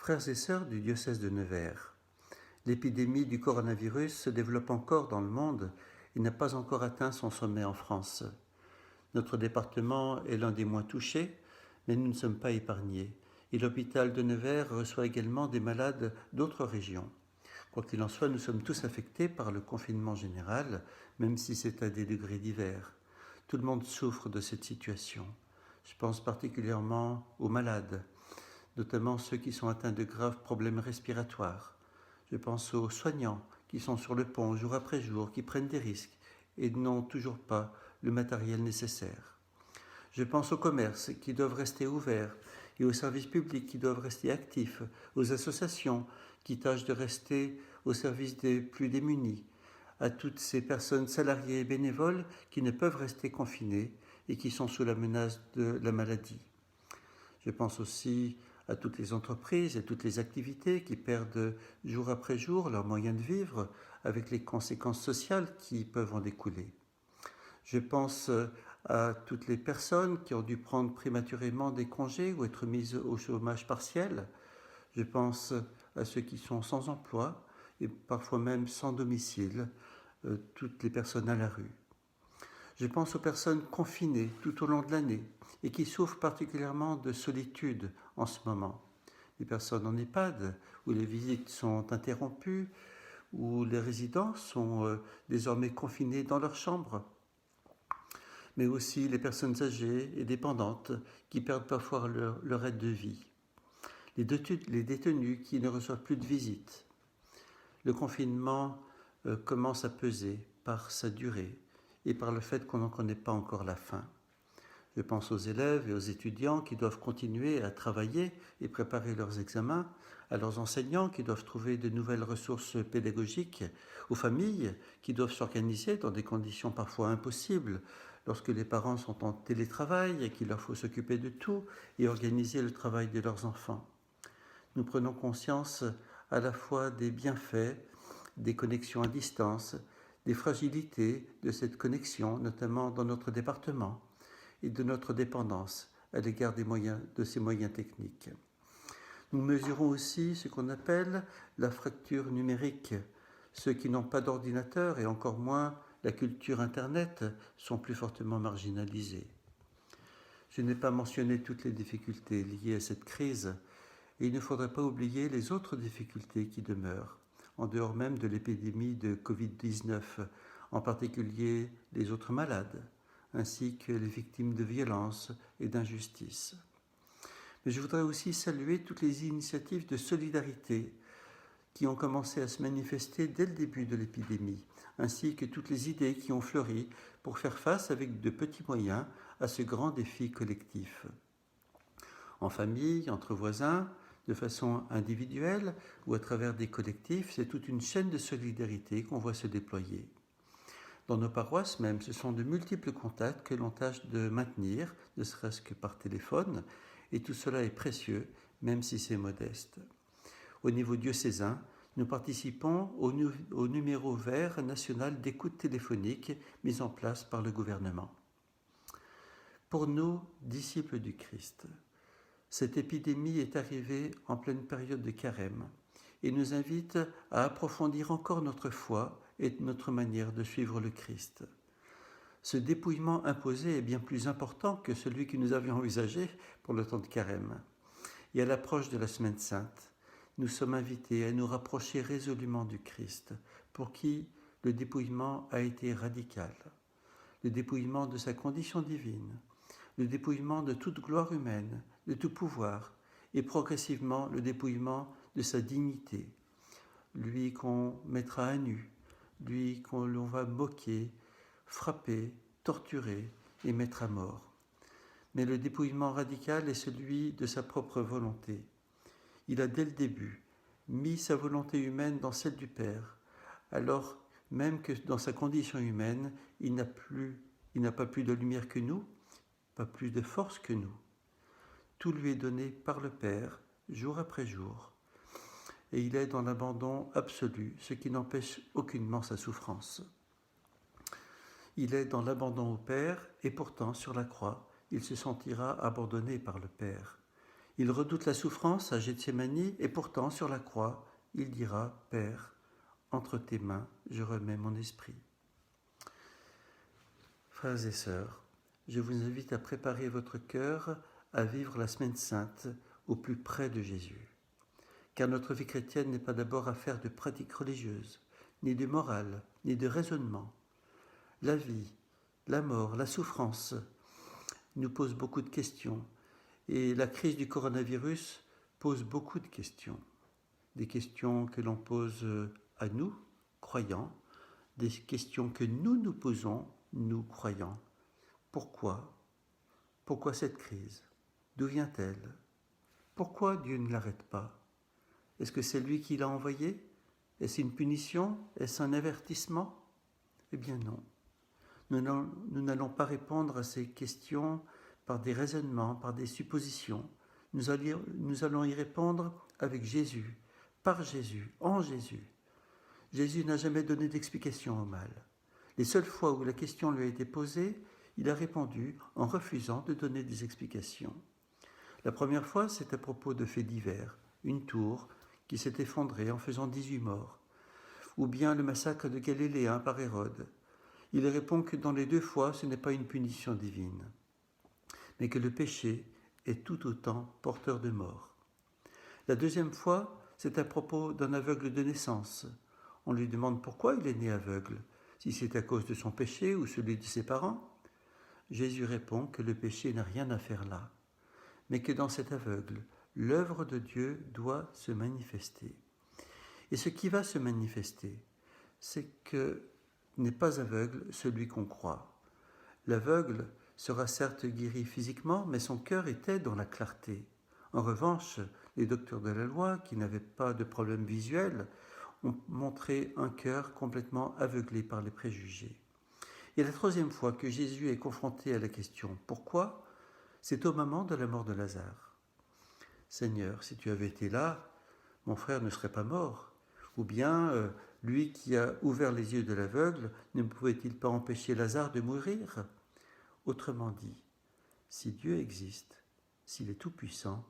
Frères et sœurs du diocèse de Nevers, l'épidémie du coronavirus se développe encore dans le monde et n'a pas encore atteint son sommet en France. Notre département est l'un des moins touchés, mais nous ne sommes pas épargnés. Et l'hôpital de Nevers reçoit également des malades d'autres régions. Quoi qu'il en soit, nous sommes tous affectés par le confinement général, même si c'est à des degrés divers. Tout le monde souffre de cette situation. Je pense particulièrement aux malades, notamment ceux qui sont atteints de graves problèmes respiratoires. Je pense aux soignants qui sont sur le pont jour après jour, qui prennent des risques et n'ont toujours pas le matériel nécessaire. Je pense aux commerces qui doivent rester ouverts et aux services publics qui doivent rester actifs, aux associations qui tâchent de rester au service des plus démunis, à toutes ces personnes salariées et bénévoles qui ne peuvent rester confinées et qui sont sous la menace de la maladie. Je pense aussi à toutes les entreprises et toutes les activités qui perdent jour après jour leurs moyens de vivre avec les conséquences sociales qui peuvent en découler. Je pense à toutes les personnes qui ont dû prendre prématurément des congés ou être mises au chômage partiel. Je pense à ceux qui sont sans emploi et parfois même sans domicile, toutes les personnes à la rue. Je pense aux personnes confinées tout au long de l'année et qui souffrent particulièrement de solitude en ce moment. Les personnes en EHPAD, où les visites sont interrompues, où les résidents sont désormais confinés dans leur chambre, mais aussi les personnes âgées et dépendantes qui perdent parfois leur aide de vie. Les détenus qui ne reçoivent plus de visites. Le confinement commence à peser par sa durée et par le fait qu'on n'en connaît pas encore la fin. Je pense aux élèves et aux étudiants qui doivent continuer à travailler et préparer leurs examens, à leurs enseignants qui doivent trouver de nouvelles ressources pédagogiques, aux familles qui doivent s'organiser dans des conditions parfois impossibles, lorsque les parents sont en télétravail et qu'il leur faut s'occuper de tout et organiser le travail de leurs enfants. Nous prenons conscience à la fois des bienfaits, des connexions à distance, des fragilités de cette connexion, notamment dans notre département, et de notre dépendance à l'égard de ces moyens techniques. Nous mesurons aussi ce qu'on appelle la fracture numérique. Ceux qui n'ont pas d'ordinateur et encore moins la culture Internet sont plus fortement marginalisés. Je n'ai pas mentionné toutes les difficultés liées à cette crise et il ne faudrait pas oublier les autres difficultés qui demeurent, en dehors même de l'épidémie de Covid-19, en particulier les autres malades, ainsi que les victimes de violences et d'injustice. Mais je voudrais aussi saluer toutes les initiatives de solidarité qui ont commencé à se manifester dès le début de l'épidémie, ainsi que toutes les idées qui ont fleuri pour faire face avec de petits moyens à ce grand défi collectif. En famille, entre voisins, de façon individuelle ou à travers des collectifs, c'est toute une chaîne de solidarité qu'on voit se déployer. Dans nos paroisses même, ce sont de multiples contacts que l'on tâche de maintenir, ne serait-ce que par téléphone, et tout cela est précieux, même si c'est modeste. Au niveau diocésain, nous participons au numéro vert national d'écoute téléphonique mis en place par le gouvernement. Pour nous, disciples du Christ, cette épidémie est arrivée en pleine période de carême et nous invite à approfondir encore notre foi et notre manière de suivre le Christ. Ce dépouillement imposé est bien plus important que celui que nous avions envisagé pour le temps de carême. Et à l'approche de la Semaine Sainte, nous sommes invités à nous rapprocher résolument du Christ, pour qui le dépouillement a été radical. Le dépouillement de sa condition divine, le dépouillement de toute gloire humaine, de tout pouvoir, et progressivement le dépouillement de sa dignité, lui qu'on mettra à nu, lui qu'on va moquer, frapper, torturer et mettre à mort. Mais le dépouillement radical est celui de sa propre volonté. Il a dès le début mis sa volonté humaine dans celle du Père, alors même que dans sa condition humaine, il n'a pas plus de lumière que nous, pas plus de force que nous. Tout lui est donné par le Père, jour après jour, et il est dans l'abandon absolu, ce qui n'empêche aucunement sa souffrance. Il est dans l'abandon au Père, et pourtant, sur la croix, il se sentira abandonné par le Père. Il redoute la souffrance à Gethsémani et pourtant, sur la croix, il dira « Père, entre tes mains, je remets mon esprit ». Frères et sœurs, je vous invite à préparer votre cœur à vivre la Semaine Sainte au plus près de Jésus. Car notre vie chrétienne n'est pas d'abord affaire de pratiques religieuses, ni de morale, ni de raisonnement. La vie, la mort, la souffrance nous posent beaucoup de questions. Et la crise du coronavirus pose beaucoup de questions. Des questions que l'on pose à nous, croyants, des questions que nous posons, nous, croyants. Pourquoi ? Pourquoi cette crise ? D'où vient-elle ? Pourquoi Dieu ne l'arrête pas ? Est-ce que c'est lui qui l'a envoyé ? Est-ce une punition ? Est-ce un avertissement ? Eh bien non. Nous n'allons pas répondre à ces questions par des raisonnements, par des suppositions. Nous allons y répondre avec Jésus, par Jésus, en Jésus. Jésus n'a jamais donné d'explication au mal. Les seules fois où la question lui a été posée, il a répondu en refusant de donner des explications. La première fois, c'est à propos de faits divers, une tour qui s'est effondrée en faisant 18 morts, ou bien le massacre de Galiléens par Hérode. Il répond que dans les deux fois, ce n'est pas une punition divine, mais que le péché est tout autant porteur de mort. La deuxième fois, c'est à propos d'un aveugle de naissance. On lui demande pourquoi il est né aveugle, si c'est à cause de son péché ou celui de ses parents. Jésus répond que le péché n'a rien à faire là, mais que dans cet aveugle, l'œuvre de Dieu doit se manifester. Et ce qui va se manifester, c'est que n'est pas aveugle celui qu'on croit. L'aveugle sera certes guéri physiquement, mais son cœur était dans la clarté. En revanche, les docteurs de la loi, qui n'avaient pas de problème visuel, ont montré un cœur complètement aveuglé par les préjugés. Et la troisième fois que Jésus est confronté à la question « Pourquoi ?», c'est au moment de la mort de Lazare. « Seigneur, si tu avais été là, mon frère ne serait pas mort. » Ou bien, lui qui a ouvert les yeux de l'aveugle, ne pouvait-il pas empêcher Lazare de mourir ? Autrement dit, si Dieu existe, s'il est tout-puissant,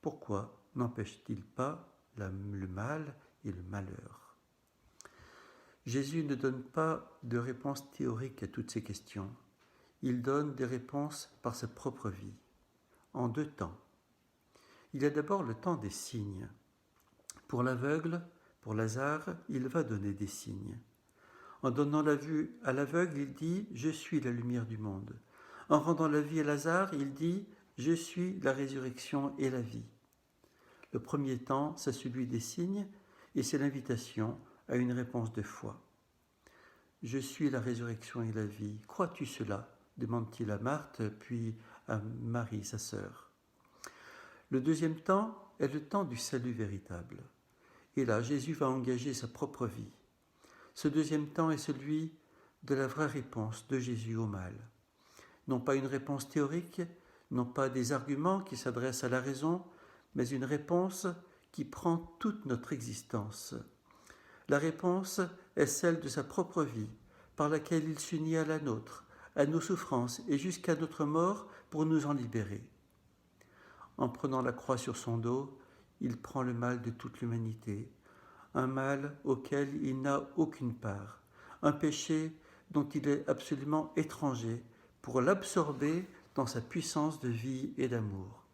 pourquoi n'empêche-t-il pas le mal et le malheur ? Jésus ne donne pas de réponse théorique à toutes ces questions. Il donne des réponses par sa propre vie, en deux temps. Il y a d'abord le temps des signes. Pour l'aveugle, pour Lazare, il va donner des signes. En donnant la vue à l'aveugle, il dit « Je suis la lumière du monde ». En rendant la vie à Lazare, il dit « Je suis la résurrection et la vie ». Le premier temps, c'est celui des signes et c'est l'invitation à une réponse de foi. « Je suis la résurrection et la vie. Crois-tu cela ?» demande-t-il à Marthe, puis à Marie, sa sœur. Le deuxième temps est le temps du salut véritable. Et là, Jésus va engager sa propre vie. Ce deuxième temps est celui de la vraie réponse de Jésus au mal. Non pas une réponse théorique, non pas des arguments qui s'adressent à la raison, mais une réponse qui prend toute notre existence. La réponse est celle de sa propre vie, par laquelle il s'unit à la nôtre, à nos souffrances et jusqu'à notre mort pour nous en libérer. En prenant la croix sur son dos, il prend le mal de toute l'humanité, un mal auquel il n'a aucune part, un péché dont il est absolument étranger pour l'absorber dans sa puissance de vie et d'amour.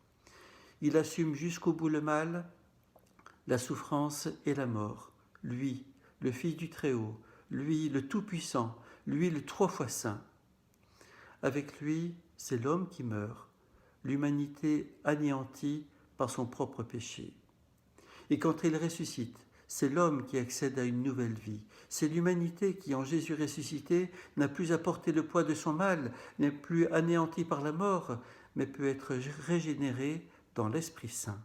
Il assume jusqu'au bout le mal, la souffrance et la mort, lui, le Fils du Très-Haut, lui, le Tout-Puissant, lui, le 3 fois Saint. Avec lui, c'est l'homme qui meurt, l'humanité anéantie par son propre péché. Et quand il ressuscite, c'est l'homme qui accède à une nouvelle vie. C'est l'humanité qui, en Jésus ressuscité, n'a plus à porter le poids de son mal, n'est plus anéantie par la mort, mais peut être régénérée dans l'Esprit Saint.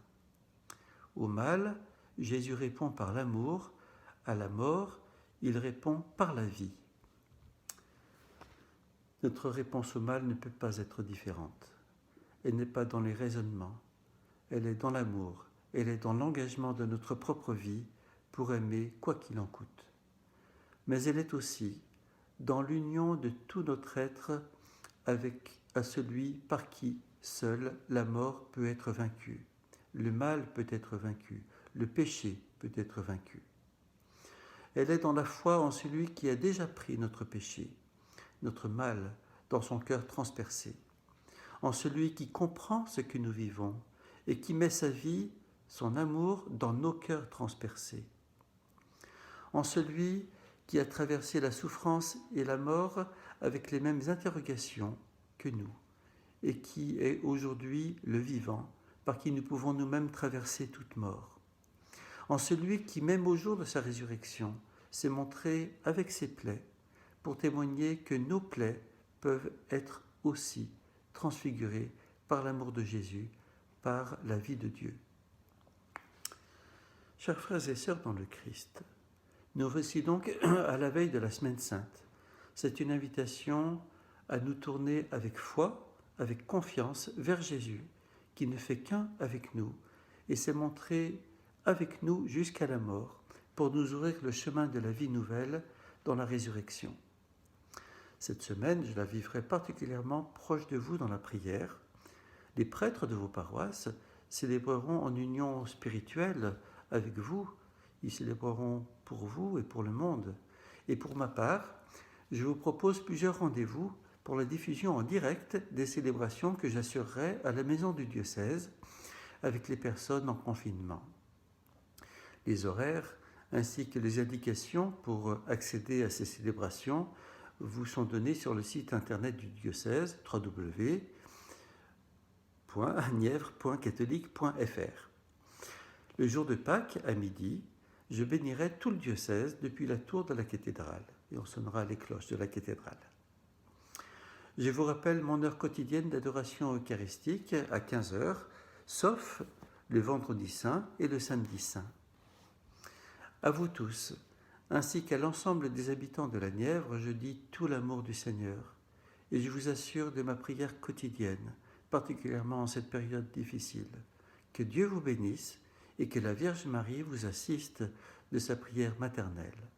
Au mal, Jésus répond par l'amour. À la mort, il répond par la vie. Notre réponse au mal ne peut pas être différente. Elle n'est pas dans les raisonnements, elle est dans l'amour, elle est dans l'engagement de notre propre vie pour aimer quoi qu'il en coûte. Mais elle est aussi dans l'union de tout notre être avec à celui par qui seul la mort peut être vaincue. le mal peut être vaincu, le péché peut être vaincu. Elle est dans la foi en celui qui a déjà pris notre péché, notre mal, dans son cœur transpercé, en celui qui comprend ce que nous vivons et qui met sa vie, son amour dans nos cœurs transpercés, en celui qui a traversé la souffrance et la mort avec les mêmes interrogations que nous, et qui est aujourd'hui le vivant, par qui nous pouvons nous-mêmes traverser toute mort. En celui qui, même au jour de sa résurrection, s'est montré avec ses plaies, pour témoigner que nos plaies peuvent être aussi transfigurées par l'amour de Jésus, par la vie de Dieu. Chers frères et sœurs dans le Christ, nous voici donc à la veille de la Semaine Sainte. C'est une invitation à nous tourner avec foi, avec confiance vers Jésus, qui ne fait qu'un avec nous et s'est montré avec nous jusqu'à la mort pour nous ouvrir le chemin de la vie nouvelle dans la résurrection. Cette semaine, je la vivrai particulièrement proche de vous dans la prière. Les prêtres de vos paroisses célébreront en union spirituelle avec vous. Ils célébreront pour vous et pour le monde. Et pour ma part, je vous propose plusieurs rendez-vous pour la diffusion en direct des célébrations que j'assurerai à la maison du diocèse avec les personnes en confinement. Les horaires ainsi que les indications pour accéder à ces célébrations vous sont donnés sur le site internet du diocèse www.nièvre.catholique.fr. Le jour de Pâques, à midi, je bénirai tout le diocèse depuis la tour de la cathédrale et on sonnera les cloches de la cathédrale. Je vous rappelle mon heure quotidienne d'adoration eucharistique à 15h, sauf le vendredi saint et le samedi saint. À vous tous, ainsi qu'à l'ensemble des habitants de la Nièvre, je dis tout l'amour du Seigneur et je vous assure de ma prière quotidienne, particulièrement en cette période difficile. Que Dieu vous bénisse et que la Vierge Marie vous assiste de sa prière maternelle.